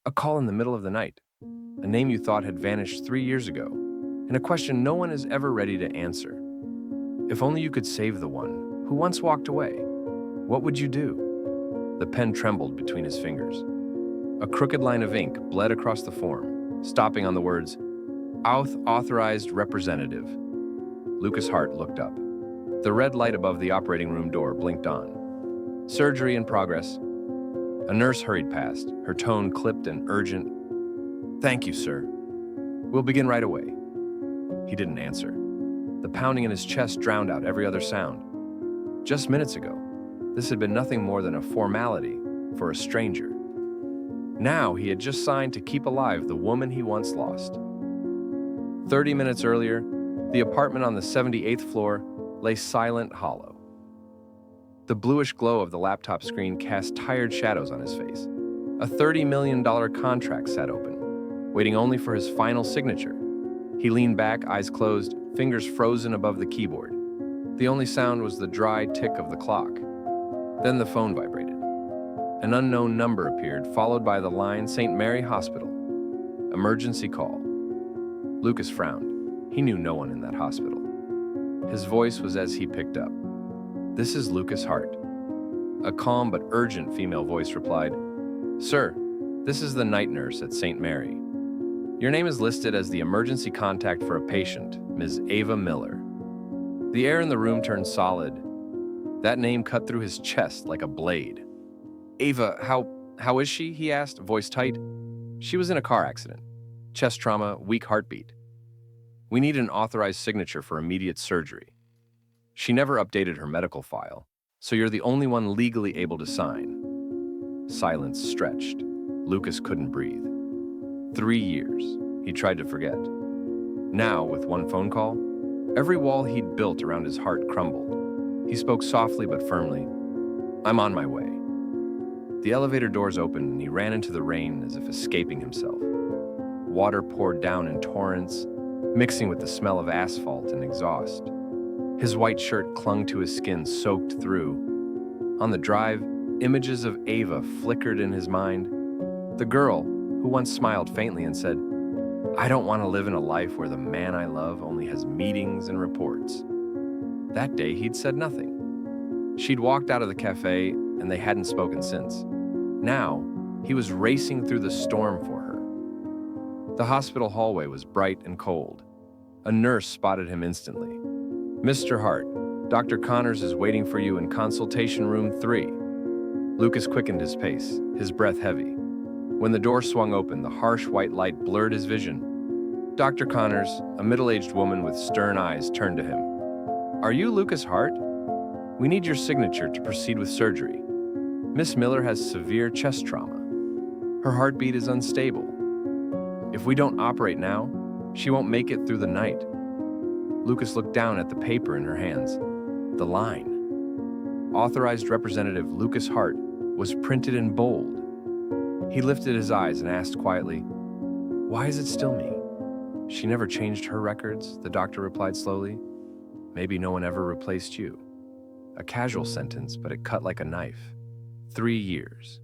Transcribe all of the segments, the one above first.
A call in the middle of the night, a name you thought had vanished 3 years ago, and a question no one is ever ready to answer. If only you could save the one who once walked away, what would you do? The pen trembled between his fingers. A crooked line of ink bled across the form, stopping on the words, Authorized Representative. Lucas Hart looked up. The red light above the operating room door blinked on. Surgery in progress. A nurse hurried past, her tone clipped and urgent. Thank you, sir. We'll begin right away. He didn't answer. The pounding in his chest drowned out every other sound. Just minutes ago, this had been nothing more than a formality for a stranger. Now he had just signed to keep alive the woman he once lost. 30 minutes earlier, the apartment on the 78th floor lay silent, hollow. The bluish glow of the laptop screen cast tired shadows on his face. A $30 million contract sat open, waiting only for his final signature. He leaned back, eyes closed, fingers frozen above the keyboard. The only sound was the dry tick of the clock. Then the phone vibrated. An unknown number appeared, followed by the line St. Mary Hospital. Emergency call. Lucas frowned. He knew no one in that hospital. His voice was as he picked up. This is Lucas Hart. A calm but urgent female voice replied, Sir, this is the night nurse at St. Mary. Your name is listed as the emergency contact for a patient, Ms. Ava Miller. The air in the room turned solid. That name cut through his chest like a blade. Ava, how is she? He asked, voice tight. She was in a car accident. Chest trauma, weak heartbeat. We need an authorized signature for immediate surgery. She never updated her medical file, so you're the only one legally able to sign. Silence stretched. Lucas couldn't breathe. 3 years. He tried to forget. Now, with one phone call, every wall he'd built around his heart crumbled. He spoke softly but firmly. I'm on my way. The elevator doors opened and he ran into the rain as if escaping himself. Water poured down in torrents, mixing with the smell of asphalt and exhaust. His white shirt clung to his skin, soaked through. On the drive, images of Ava flickered in his mind. The girl, who once smiled faintly and said, I don't want to live in a life where the man I love only has meetings and reports. That day, he'd said nothing. She'd walked out of the cafe, and they hadn't spoken since. Now, he was racing through the storm for her. The hospital hallway was bright and cold. A nurse spotted him instantly. Mr. Hart, Dr. Connors is waiting for you in consultation room 3. Lucas quickened his pace, his breath heavy. When the door swung open, the harsh white light blurred his vision. Dr. Connors, a middle-aged woman with stern eyes, turned to him. Are you Lucas Hart? We need your signature to proceed with surgery. Miss Miller has severe chest trauma. Her heartbeat is unstable. If we don't operate now, she won't make it through the night. Lucas looked down at the paper in her hands. The line, Authorized Representative Lucas Hart, was printed in bold. He lifted his eyes and asked quietly, Why is it still me? She never changed her records, the doctor replied slowly. Maybe no one ever replaced you. A casual sentence, but it cut like a knife. 3 years.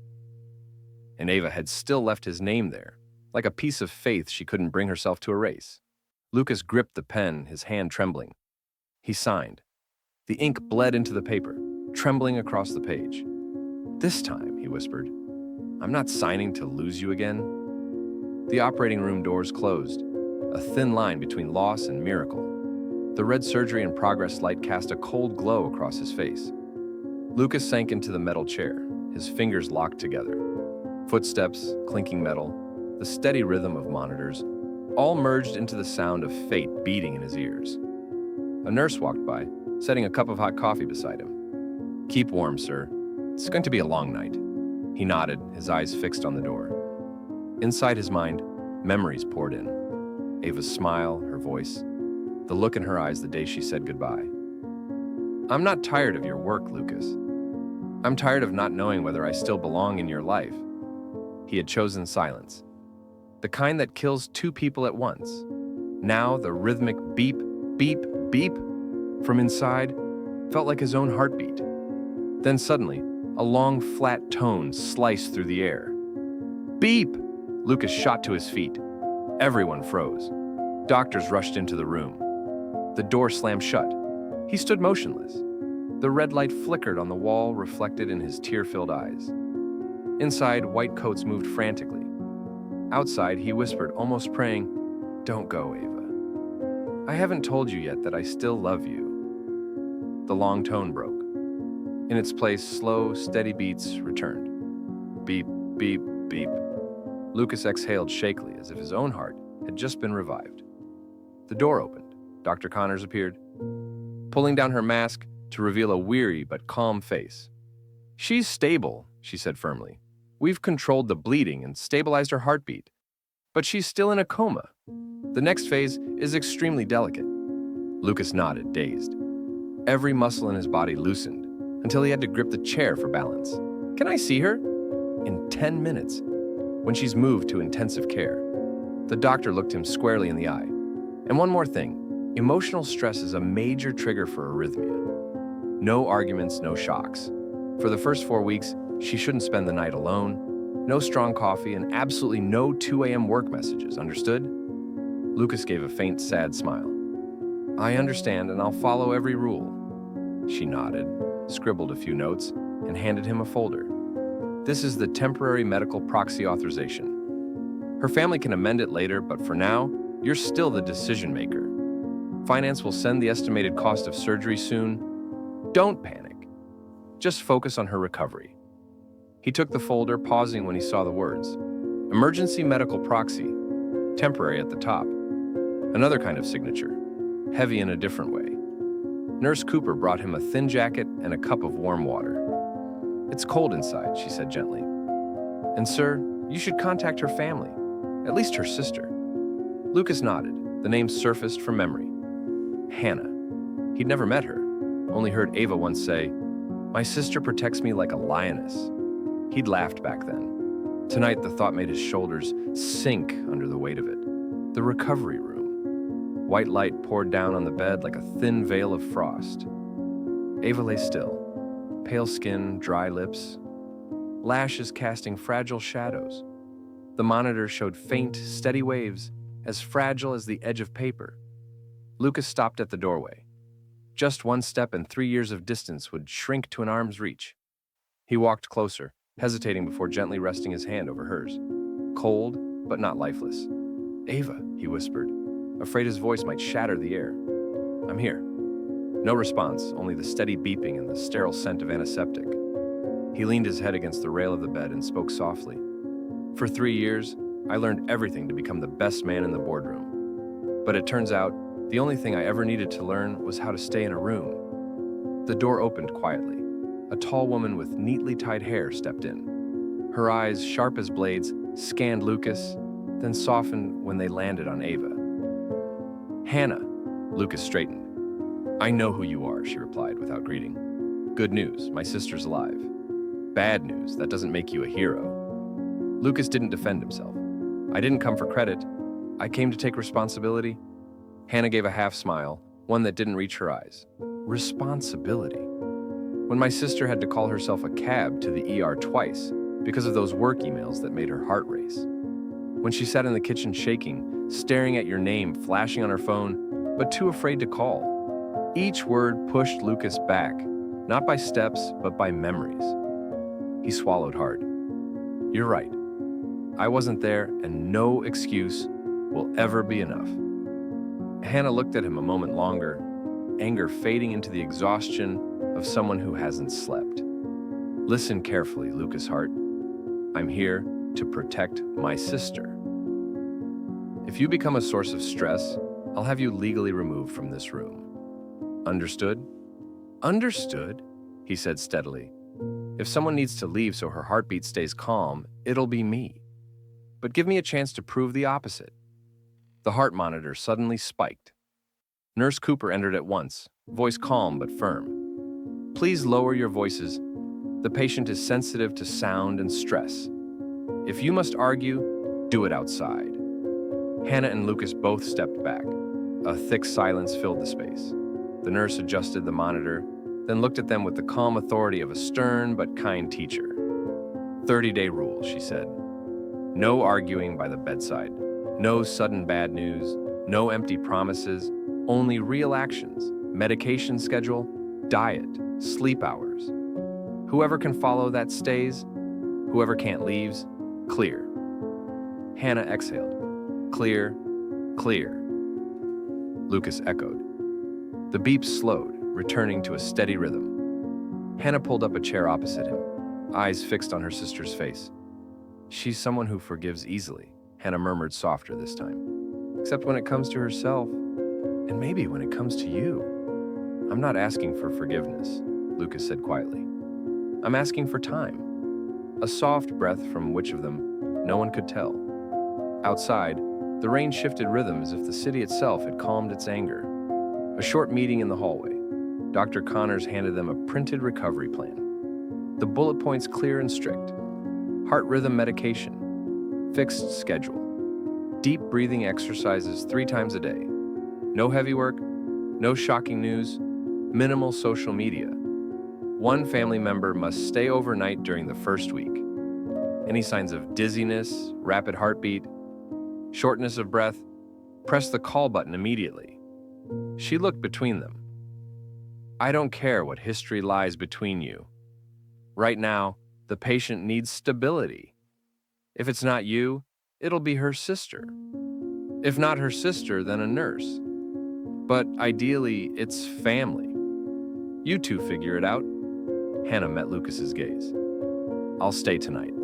And Ava had still left his name there, like a piece of faith she couldn't bring herself to erase. Lucas gripped the pen, his hand trembling. He signed. The ink bled into the paper, trembling across the page. This time, he whispered, I'm not signing to lose you again. The operating room doors closed, a thin line between loss and miracle. The red surgery in progress light cast a cold glow across his face. Lucas sank into the metal chair, his fingers locked together. Footsteps, clinking metal, the steady rhythm of monitors, all merged into the sound of fate beating in his ears. A nurse walked by, setting a cup of hot coffee beside him. Keep warm, sir. It's going to be a long night. He nodded, his eyes fixed on the door. Inside his mind, memories poured in. Ava's smile, her voice, the look in her eyes the day she said goodbye. I'm not tired of your work, Lucas. I'm tired of not knowing whether I still belong in your life. He had chosen silence. The kind that kills 2 people at once. Now the rhythmic beep, beep, beep from inside felt like his own heartbeat. Then suddenly, a long, flat tone sliced through the air. Beep! Lucas shot to his feet. Everyone froze. Doctors rushed into the room. The door slammed shut. He stood motionless. The red light flickered on the wall, reflected in his tear-filled eyes. Inside, white coats moved frantically. Outside, he whispered, almost praying, "Don't go, Ava. I haven't told you yet that I still love you." The long tone broke. In its place, slow, steady beats returned. Beep, beep, beep. Lucas exhaled shakily, as if his own heart had just been revived. The door opened. Dr. Connors appeared, pulling down her mask to reveal a weary but calm face. "She's stable," she said firmly. "We've controlled the bleeding and stabilized her heartbeat. But she's still in a coma. The next phase is extremely delicate." Lucas nodded, dazed. Every muscle in his body loosened until he had to grip the chair for balance. "Can I see her?" "In 10 minutes, when she's moved to intensive care." The doctor looked him squarely in the eye. "And one more thing, emotional stress is a major trigger for arrhythmia. No arguments, no shocks. For the first 4 weeks, she shouldn't spend the night alone. No strong coffee and absolutely no 2 a.m. work messages, understood?" Lucas gave a faint, sad smile. "I understand, and I'll follow every rule." She nodded, scribbled a few notes, and handed him a folder. "This is the temporary medical proxy authorization. Her family can amend it later, but for now, you're still the decision maker. Finance will send the estimated cost of surgery soon. Don't panic. Just focus on her recovery." He took the folder, pausing when he saw the words. "Emergency medical proxy, temporary at the top." Another kind of signature, heavy in a different way. Nurse Cooper brought him a thin jacket and a cup of warm water. "It's cold inside," she said gently. "And sir, you should contact her family, at least her sister." Lucas nodded. The name surfaced from memory. Hannah. He'd never met her, only heard Ava once say, "My sister protects me like a lioness." He'd laughed back then. Tonight, the thought made his shoulders sink under the weight of it. The recovery room. White light poured down on the bed like a thin veil of frost. Ava lay still, pale skin, dry lips, lashes casting fragile shadows. The monitor showed faint, steady waves, as fragile as the edge of paper. Lucas stopped at the doorway. Just one step and 3 years of distance would shrink to an arm's reach. He walked closer, hesitating before gently resting his hand over hers. Cold, but not lifeless. "Ava," he whispered, afraid his voice might shatter the air. "I'm here." No response, only the steady beeping and the sterile scent of antiseptic. He leaned his head against the rail of the bed and spoke softly. "For 3 years, I learned everything to become the best man in the boardroom. But it turns out, the only thing I ever needed to learn was how to stay in a room." The door opened quietly. A tall woman with neatly tied hair stepped in. Her eyes, sharp as blades, scanned Lucas, then softened when they landed on Ava. "Hannah." Lucas straightened. "I know who you are," she replied without greeting. "Good news, my sister's alive. Bad news, that doesn't make you a hero." Lucas didn't defend himself. "I didn't come for credit. I came to take responsibility." Hannah gave a half smile, one that didn't reach her eyes. "Responsibility? When my sister had to call herself a cab to the ER twice because of those work emails that made her heart race. When she sat in the kitchen shaking, staring at your name flashing on her phone, but too afraid to call. Each word pushed Lucas back, not by steps, but by memories." He swallowed hard. "You're right. I wasn't there, and no excuse will ever be enough." Hannah looked at him a moment longer, anger fading into the exhaustion of someone who hasn't slept. "Listen carefully, Lucas Hart. I'm here to protect my sister. If you become a source of stress, I'll have you legally removed from this room. Understood?" "Understood," he said steadily. "If someone needs to leave so her heartbeat stays calm, it'll be me. But give me a chance to prove the opposite." The heart monitor suddenly spiked. Nurse Cooper entered at once, voice calm but firm. "Please lower your voices. The patient is sensitive to sound and stress. If you must argue, do it outside." Hannah and Lucas both stepped back. A thick silence filled the space. The nurse adjusted the monitor, then looked at them with the calm authority of a stern but kind teacher. 30-day rule, she said. No arguing by the bedside. No sudden bad news. No empty promises. Only real actions. Medication schedule, diet, sleep hours. Whoever can follow that stays. Whoever can't leaves. Clear. Hannah exhaled. Clear, clear. Lucas echoed. The beeps slowed, returning to a steady rhythm. Hannah pulled up a chair opposite him, eyes fixed on her sister's face. She's someone who forgives easily, Hannah murmured softer this time. Except when it comes to herself, and maybe when it comes to you. I'm not asking for forgiveness, Lucas said quietly. I'm asking for time. A soft breath from which of them, no one could tell. Outside, the rain shifted rhythm as if the city itself had calmed its anger. A short meeting in the hallway. Dr. Connors handed them a printed recovery plan. The bullet points clear and strict. Heart rhythm medication. Fixed schedule. Deep breathing exercises 3 times a day. No heavy work. No shocking news. Minimal social media. 1 family member must stay overnight during the first week. Any signs of dizziness, rapid heartbeat, shortness of breath, press the call button immediately. She looked between them. I don't care what history lies between you. Right now, the patient needs stability. If it's not you, it'll be her sister. If not her sister, then a nurse. But ideally, it's family. You two figure it out. Hannah met Lucas's gaze. I'll stay tonight.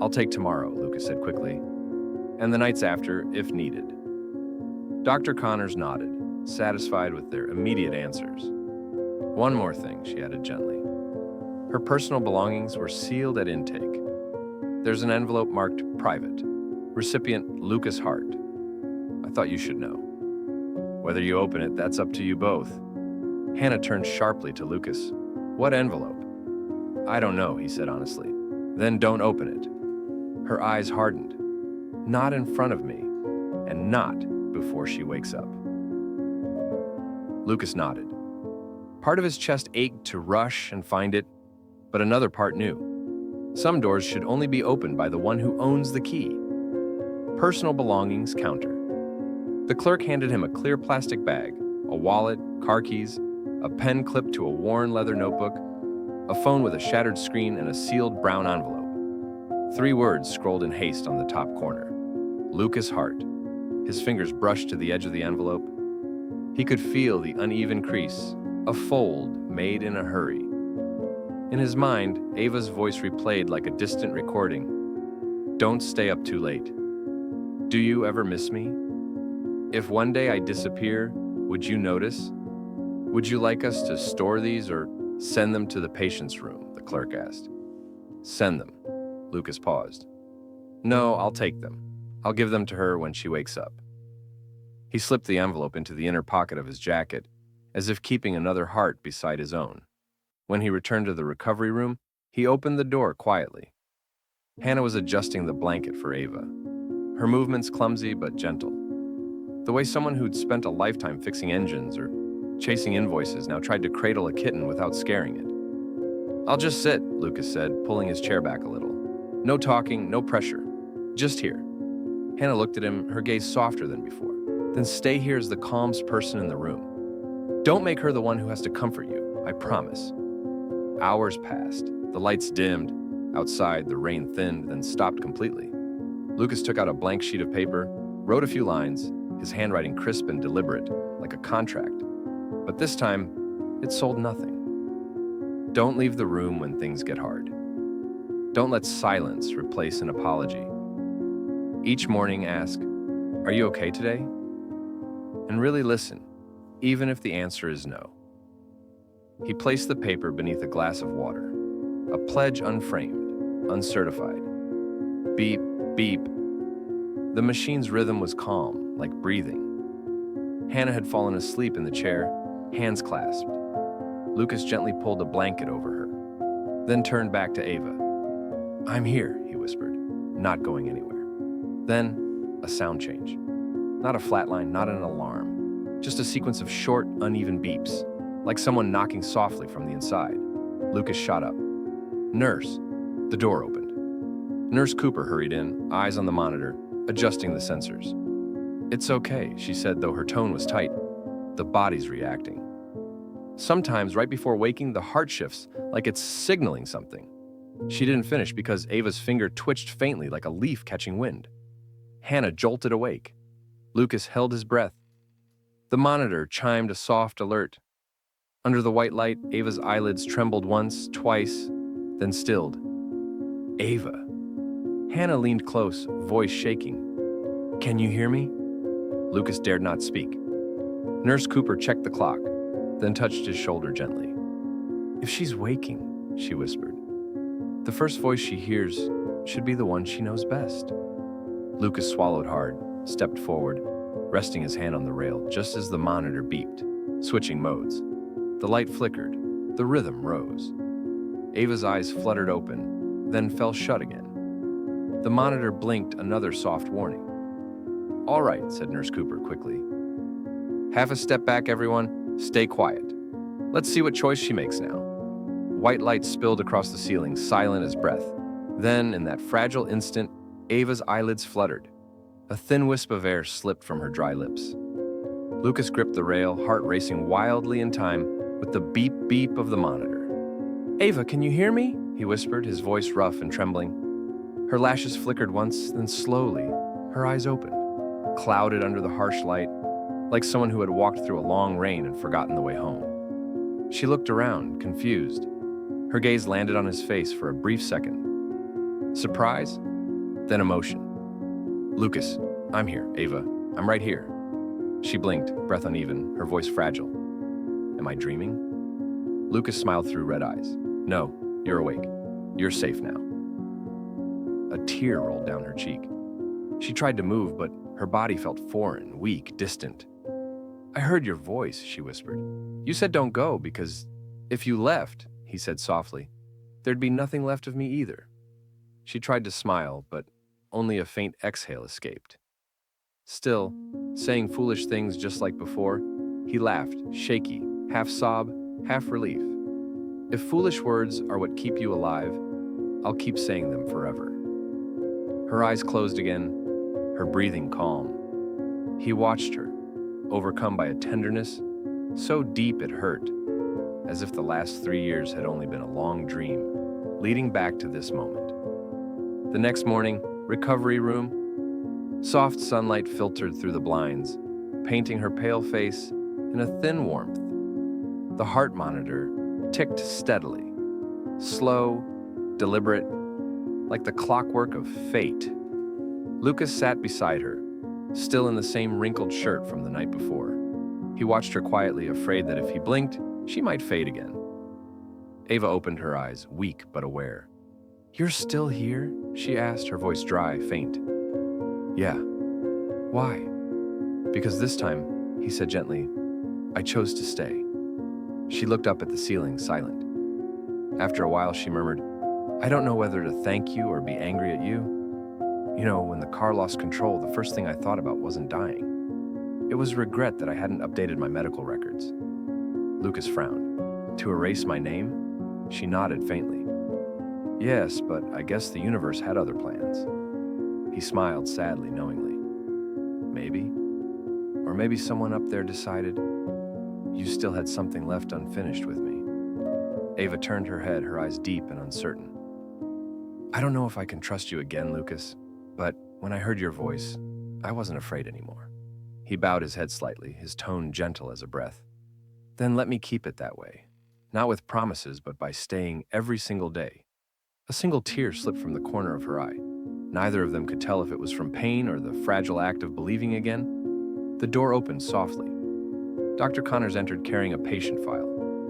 I'll take tomorrow, Lucas said quickly. And the nights after, if needed. Dr. Connors nodded, satisfied with their immediate answers. One more thing, she added gently. Her personal belongings were sealed at intake. There's an envelope marked private. Recipient Lucas Hart. I thought you should know. Whether you open it, that's up to you both. Hannah turned sharply to Lucas. What envelope? I don't know, he said honestly. Then don't open it. Her eyes hardened. Not in front of me, and not before she wakes up. Lucas nodded. Part of his chest ached to rush and find it, but another part knew. Some doors should only be opened by the one who owns the key. Personal belongings counter. The clerk handed him a clear plastic bag, a wallet, car keys, a pen clipped to a worn leather notebook, a phone with a shattered screen, and a sealed brown envelope. 3 words scrolled in haste on the top corner. Lucas Hart. His fingers brushed to the edge of the envelope. He could feel the uneven crease, a fold made in a hurry. In his mind, Ava's voice replayed like a distant recording. Don't stay up too late. Do you ever miss me? If one day I disappear, would you notice? Would you like us to store these or send them to the patient's room? The clerk asked. Send them. Lucas paused. No, I'll take them. I'll give them to her when she wakes up. He slipped the envelope into the inner pocket of his jacket, as if keeping another heart beside his own. When he returned to the recovery room, he opened the door quietly. Hannah was adjusting the blanket for Ava. Her movements clumsy but gentle. The way someone who'd spent a lifetime fixing engines or chasing invoices now tried to cradle a kitten without scaring it. I'll just sit, Lucas said, pulling his chair back a little. No talking, no pressure. Just here. Hannah looked at him, her gaze softer than before. Then stay here as the calmest person in the room. Don't make her the one who has to comfort you, I promise. Hours passed. The lights dimmed. Outside, the rain thinned, then stopped completely. Lucas took out a blank sheet of paper, wrote a few lines, his handwriting crisp and deliberate, like a contract. But this time, it sold nothing. Don't leave the room when things get hard. Don't let silence replace an apology. Each morning ask, are you okay today? And really listen, even if the answer is no. He placed the paper beneath a glass of water, a pledge unframed, uncertified. Beep, beep. The machine's rhythm was calm, like breathing. Hannah had fallen asleep in the chair, hands clasped. Lucas gently pulled a blanket over her, then turned back to Ava. I'm here, he whispered, not going anywhere. Then, a sound change. Not a flat line, not an alarm, just a sequence of short, uneven beeps, like someone knocking softly from the inside. Lucas shot up. Nurse. The door opened. Nurse Cooper hurried in, eyes on the monitor, adjusting the sensors. "It's okay," she said, though her tone was tight. "The body's reacting. Sometimes, right before waking, the heart shifts, like it's signaling something." She didn't finish because Ava's finger twitched faintly like a leaf catching wind. Hannah jolted awake. Lucas held his breath. The monitor chimed a soft alert. Under the white light, Ava's eyelids trembled once, twice, then stilled. "Ava." Hannah leaned close, voice shaking. "Can you hear me?" Lucas dared not speak. Nurse Cooper checked the clock, then touched his shoulder gently. "If she's waking," she whispered, "the first voice she hears should be the one she knows best." Lucas swallowed hard, stepped forward, resting his hand on the rail just as the monitor beeped, switching modes. The light flickered, the rhythm rose. Ava's eyes fluttered open, then fell shut again. The monitor blinked another soft warning. "All right," said Nurse Cooper quickly. "Half a step back, everyone. Stay quiet. Let's see what choice she makes now." White light spilled across the ceiling, silent as breath. Then, in that fragile instant, Ava's eyelids fluttered. A thin wisp of air slipped from her dry lips. Lucas gripped the rail, heart racing wildly in time with the beep-beep of the monitor. "Ava, can you hear me?" he whispered, his voice rough and trembling. Her lashes flickered once, then slowly, her eyes opened, clouded under the harsh light, like someone who had walked through a long rain and forgotten the way home. She looked around, confused. Her gaze landed on his face for a brief second. Surprise, then emotion. "Lucas, I'm here, Ava. I'm right here." She blinked, breath uneven, her voice fragile. "Am I dreaming?" Lucas smiled through red eyes. "No, you're awake. You're safe now." A tear rolled down her cheek. She tried to move, but her body felt foreign, weak, distant. "I heard your voice," she whispered. "You said don't go because if you left," he said softly, "there'd be nothing left of me either." She tried to smile, but only a faint exhale escaped. Still, saying foolish things just like before, he laughed, shaky, half sob, half relief. "If foolish words are what keep you alive, I'll keep saying them forever." Her eyes closed again, her breathing calm. He watched her, overcome by a tenderness so deep it hurt, as if the last 3 years had only been a long dream, leading back to this moment. The next morning, recovery room. Soft sunlight filtered through the blinds, painting her pale face in a thin warmth. The heart monitor ticked steadily, slow, deliberate, like the clockwork of fate. Lucas sat beside her, still in the same wrinkled shirt from the night before. He watched her quietly, afraid that if he blinked, she might fade again. Ava opened her eyes, weak but aware. "You're still here?" she asked, her voice dry, faint. "Yeah." "Why?" "Because this time," he said gently, "I chose to stay." She looked up at the ceiling, silent. After a while, she murmured, "I don't know whether to thank you or be angry at you. You know, when the car lost control, the first thing I thought about wasn't dying. It was regret that I hadn't updated my medical records." Lucas frowned. "To erase my name?" She nodded faintly. "Yes, but I guess the universe had other plans." He smiled sadly, knowingly. "Maybe. Or maybe someone up there decided you still had something left unfinished with me." Ava turned her head, her eyes deep and uncertain. "I don't know if I can trust you again, Lucas, but when I heard your voice, I wasn't afraid anymore." He bowed his head slightly, his tone gentle as a breath. "Then let me keep it that way. Not with promises, but by staying every single day." A single tear slipped from the corner of her eye. Neither of them could tell if it was from pain or the fragile act of believing again. The door opened softly. Dr. Connors entered carrying a patient file.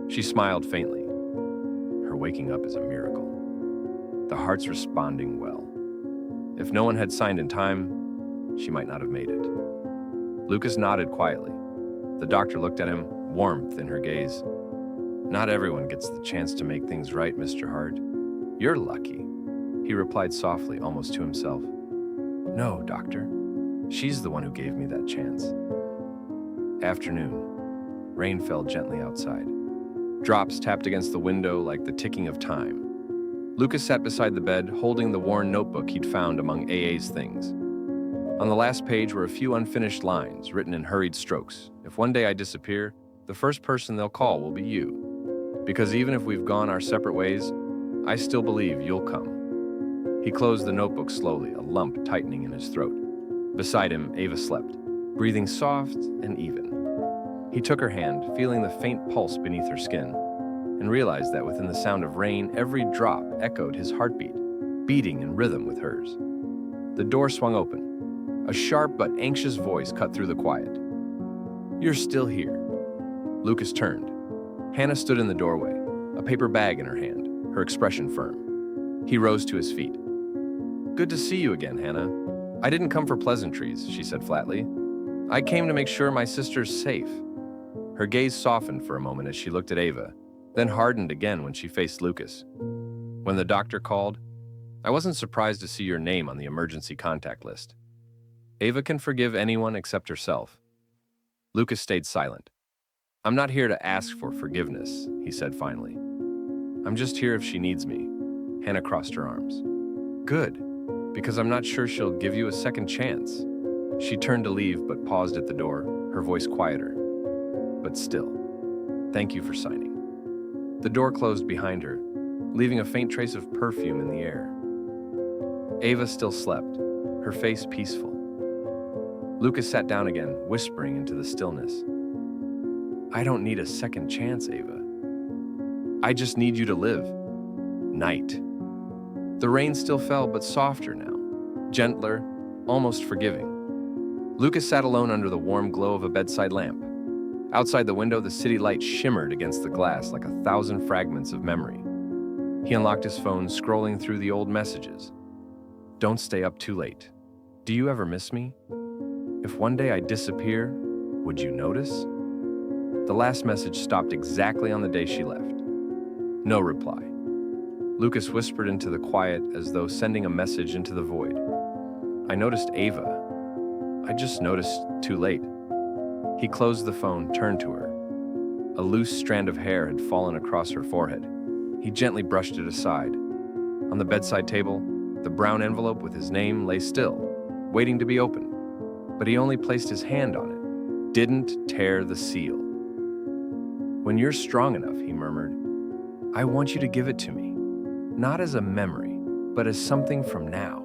She smiled faintly. Her waking up is a miracle. The heart's responding well. If no one had signed in time, she might not have made it. Lucas nodded quietly. The doctor looked at him, warmth in her gaze. "Not everyone gets the chance to make things right, Mr. Hart. You're lucky," he replied softly, almost to himself. "No, doctor. She's the one who gave me that chance." Afternoon. Rain fell gently outside. Drops tapped against the window like the ticking of time. Lucas sat beside the bed, holding the worn notebook he'd found among AA's things. On the last page were a few unfinished lines, written in hurried strokes. If one day I disappear, the first person they'll call will be you. Because even if we've gone our separate ways, I still believe you'll come. He closed the notebook slowly, a lump tightening in his throat. Beside him, Ava slept, breathing soft and even. He took her hand, feeling the faint pulse beneath her skin, and realized that within the sound of rain, every drop echoed his heartbeat, beating in rhythm with hers. The door swung open. A sharp but anxious voice cut through the quiet. "You're still here." Lucas turned. Hannah stood in the doorway, a paper bag in her hand, her expression firm. He rose to his feet. "Good to see you again, Hannah. I didn't come for pleasantries," she said flatly. "I came to make sure my sister's safe." Her gaze softened for a moment as she looked at Ava, then hardened again when she faced Lucas. "When the doctor called, I wasn't surprised to see your name on the emergency contact list. Ava can forgive anyone except herself." Lucas stayed silent. "I'm not here to ask for forgiveness," he said finally. "I'm just here if she needs me." Hannah crossed her arms. "Good, because I'm not sure she'll give you a second chance." She turned to leave but paused at the door, her voice quieter. "But still, thank you for signing." The door closed behind her, leaving a faint trace of perfume in the air. Ava still slept, her face peaceful. Lucas sat down again, whispering into the stillness. "I don't need a second chance, Ava. I just need you to live." Night. The rain still fell, but softer now, gentler, almost forgiving. Lucas sat alone under the warm glow of a bedside lamp. Outside the window, the city light shimmered against the glass like 1,000 fragments of memory. He unlocked his phone, scrolling through the old messages. "Don't stay up too late. Do you ever miss me? If one day I disappear, would you notice?" The last message stopped exactly on the day she left. No reply. Lucas whispered into the quiet as though sending a message into the void. "I noticed Ava. I just noticed too late." He closed the phone, turned to her. A loose strand of hair had fallen across her forehead. He gently brushed it aside. On the bedside table, the brown envelope with his name lay still, waiting to be opened. But he only placed his hand on it, didn't tear the seal. "When you're strong enough," he murmured, "I want you to give it to me. Not as a memory, but as something from now."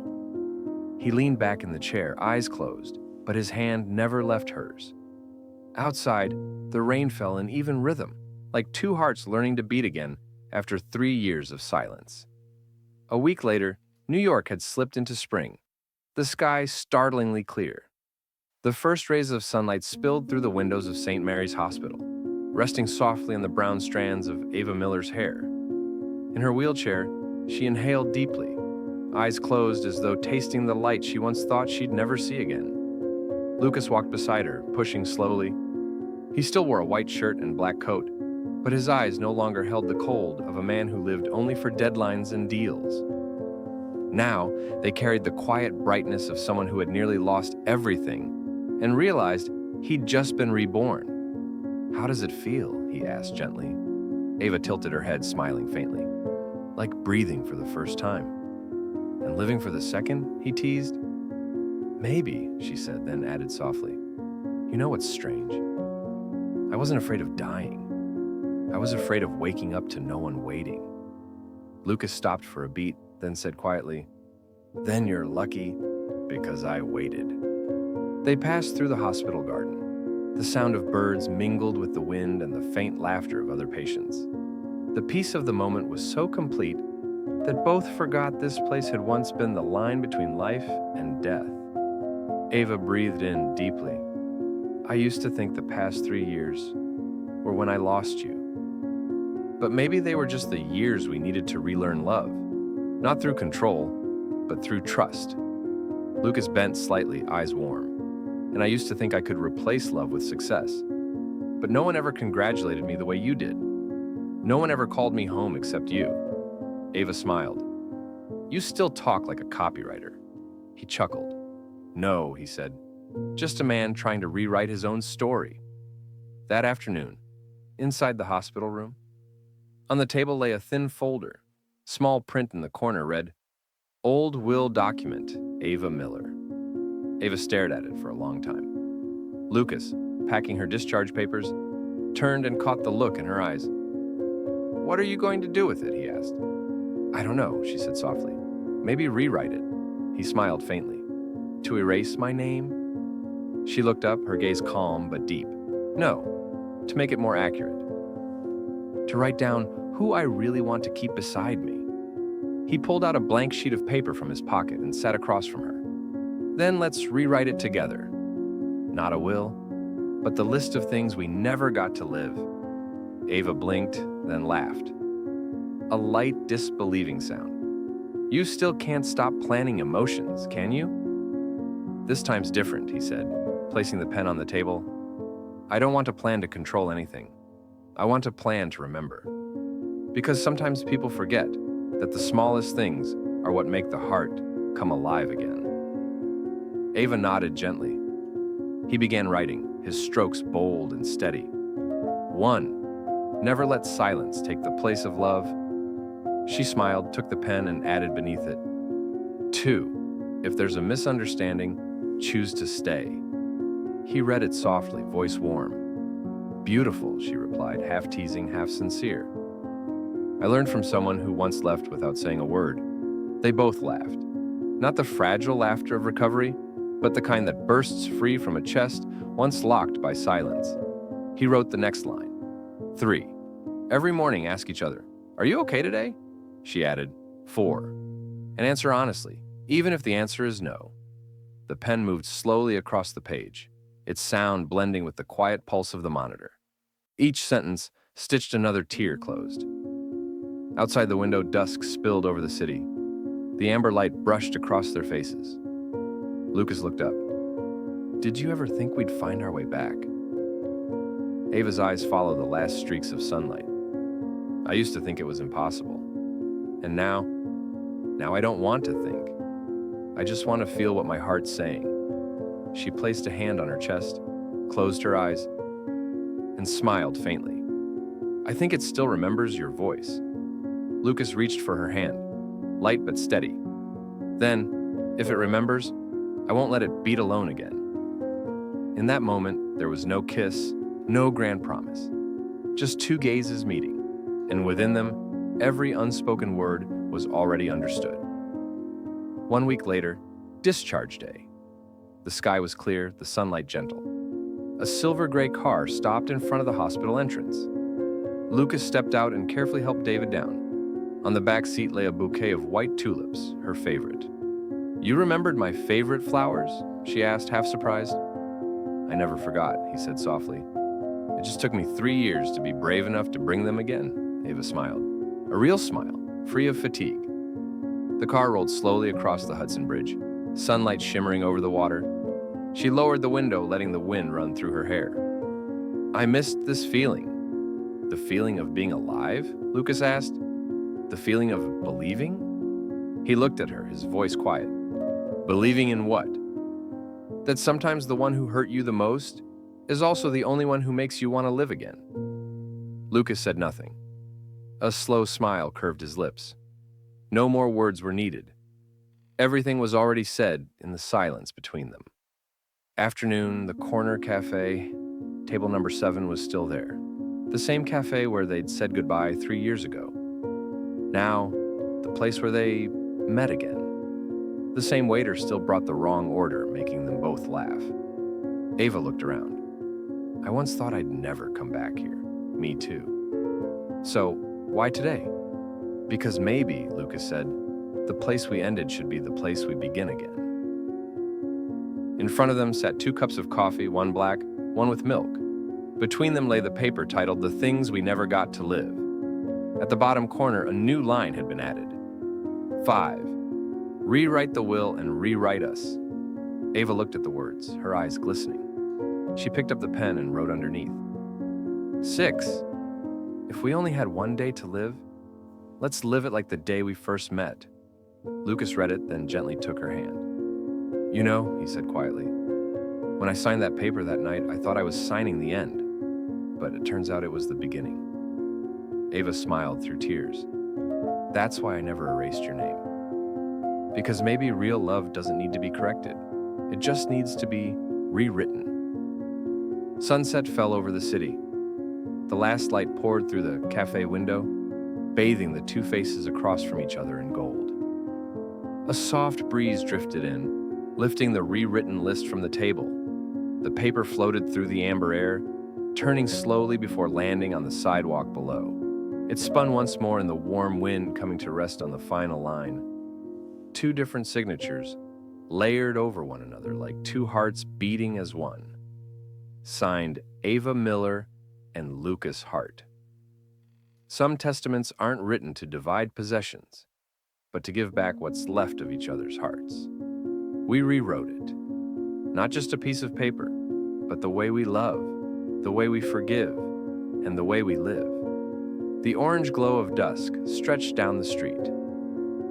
He leaned back in the chair, eyes closed, but his hand never left hers. Outside, the rain fell in even rhythm, like two hearts learning to beat again after 3 years of silence. A week later, New York had slipped into spring, the sky startlingly clear. The first rays of sunlight spilled through the windows of St. Mary's Hospital, resting softly on the brown strands of Ava Miller's hair. In her wheelchair, she inhaled deeply, eyes closed as though tasting the light she once thought she'd never see again. Lucas walked beside her, pushing slowly. He still wore a white shirt and black coat, but his eyes no longer held the cold of a man who lived only for deadlines and deals. Now, they carried the quiet brightness of someone who had nearly lost everything and realized he'd just been reborn. "How does it feel?" he asked gently. Ava tilted her head, smiling faintly. "Like breathing for the first time." "And living for the second?" he teased. "Maybe," she said, then added softly. "You know what's strange? I wasn't afraid of dying. I was afraid of waking up to no one waiting." Lucas stopped for a beat, then said quietly, "Then you're lucky, because I waited." They passed through the hospital garden. The sound of birds mingled with the wind and the faint laughter of other patients. The peace of the moment was so complete that both forgot this place had once been the line between life and death. Ava breathed in deeply. "I used to think the past 3 years were when I lost you. But maybe they were just the years we needed to relearn love, not through control, but through trust." Lucas bent slightly, eyes warm. "And I used to think I could replace love with success. But no one ever congratulated me the way you did. No one ever called me home except you." Ava smiled. "You still talk like a copywriter." He chuckled. "No," he said, "just a man trying to rewrite his own story." That afternoon, inside the hospital room, on the table lay a thin folder, Small print in the corner read, "Old will document, Ava Miller." Ava stared at it for a long time. Lucas, packing her discharge papers, turned and caught the look in her eyes. "What are you going to do with it?" he asked. "I don't know," she said softly. "Maybe rewrite it." He smiled faintly. "To erase my name?" She looked up, her gaze calm but deep. "No, to make it more accurate. To write down who I really want to keep beside me." He pulled out a blank sheet of paper from his pocket and sat across from her. "Then let's rewrite it together. Not a will, but the list of things we never got to live." Ava blinked, then laughed. A light, disbelieving sound. "You still can't stop planning emotions, can you?" "This time's different," he said, placing the pen on the table. "I don't want to plan to control anything. I want to plan to remember. Because sometimes people forget that the smallest things are what make the heart come alive again." Ava nodded gently. He began writing, his strokes bold and steady. 1. Never let silence take the place of love. She smiled, took the pen, and added beneath it, 2. If there's a misunderstanding, choose to stay. He read it softly, voice warm. "Beautiful," she replied, half teasing, half sincere. "I learned from someone who once left without saying a word." They both laughed. Not the fragile laughter of recovery, but the kind that bursts free from a chest once locked by silence. He wrote the next line. 3. Every morning ask each other, "Are you okay today?" She added, 4. And answer honestly, even if the answer is no. The pen moved slowly across the page, its sound blending with the quiet pulse of the monitor. Each sentence stitched another tear closed. Outside the window, dusk spilled over the city. The amber light brushed across their faces. Lucas looked up. "Did you ever think we'd find our way back?" Ava's eyes followed the last streaks of sunlight. "I used to think it was impossible. And now I don't want to think. I just want to feel what my heart's saying." She placed a hand on her chest, closed her eyes, and smiled faintly. "I think it still remembers your voice." Lucas reached for her hand, light but steady. "Then, if it remembers, I won't let it beat alone again." In that moment, there was no kiss, no grand promise. Just two gazes meeting, and within them, every unspoken word was already understood. 1 week later, discharge day. The sky was clear, the sunlight gentle. A silver-gray car stopped in front of the hospital entrance. Lucas stepped out and carefully helped David down. On the back seat lay a bouquet of white tulips, her favorite. "You remembered my favorite flowers?" she asked, half surprised. "I never forgot," he said softly. "It just took me 3 years to be brave enough to bring them again." Ava smiled. A real smile, free of fatigue. The car rolled slowly across the Hudson Bridge, sunlight shimmering over the water. She lowered the window, letting the wind run through her hair. "I missed this feeling." "The feeling of being alive?" Lucas asked. "The feeling of believing?" He looked at her, his voice quiet. "Believing in what?" "That sometimes the one who hurt you the most is also the only one who makes you want to live again." Lucas said nothing. A slow smile curved his lips. No more words were needed. Everything was already said in the silence between them. Afternoon, the corner cafe, table number 7 was still there. The same cafe where they'd said goodbye 3 years ago. Now, the place where they met again. The same waiter still brought the wrong order, making them both laugh. Ava looked around. "I once thought I'd never come back here." "Me too." "So, why today?" "Because maybe," Lucas said, "the place we ended should be the place we begin again." In front of them sat 2 cups of coffee, one black, one with milk. Between them lay the paper titled "The Things We Never Got to Live." At the bottom corner, a new line had been added. 5. Rewrite the will and rewrite us. Ava looked at the words, her eyes glistening. She picked up the pen and wrote underneath. 6. If we only had one day to live, let's live it like the day we first met. Lucas read it, then gently took her hand. "You know," he said quietly, "when I signed that paper that night, I thought I was signing the end, but it turns out it was the beginning." Ava smiled through tears. That's why I never erased your name. Because maybe real love doesn't need to be corrected. It just needs to be rewritten. Sunset fell over the city. The last light poured through the cafe window, bathing the two faces across from each other in gold. A soft breeze drifted in, lifting the rewritten list from the table. The paper floated through the amber air, turning slowly before landing on the sidewalk below. It spun once more in the warm wind, coming to rest on the final line. Two different signatures, layered over one another like two hearts beating as one. Signed Ava Miller and Lucas Hart. Some testaments aren't written to divide possessions, but to give back what's left of each other's hearts. We rewrote it. Not just a piece of paper, but the way we love, the way we forgive, and the way we live. The orange glow of dusk stretched down the street.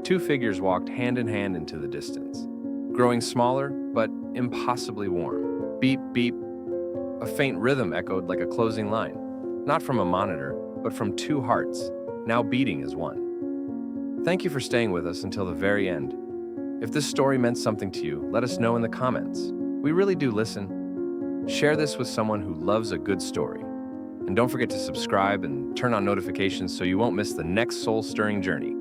Two figures walked hand in hand into the distance, growing smaller but impossibly warm. Beep, beep. A faint rhythm echoed like a closing line, not from a monitor, but from two hearts, now beating as one. Thank you for staying with us until the very end. If this story meant something to you, let us know in the comments. We really do listen. Share this with someone who loves a good story. And don't forget to subscribe and turn on notifications so you won't miss the next soul-stirring journey.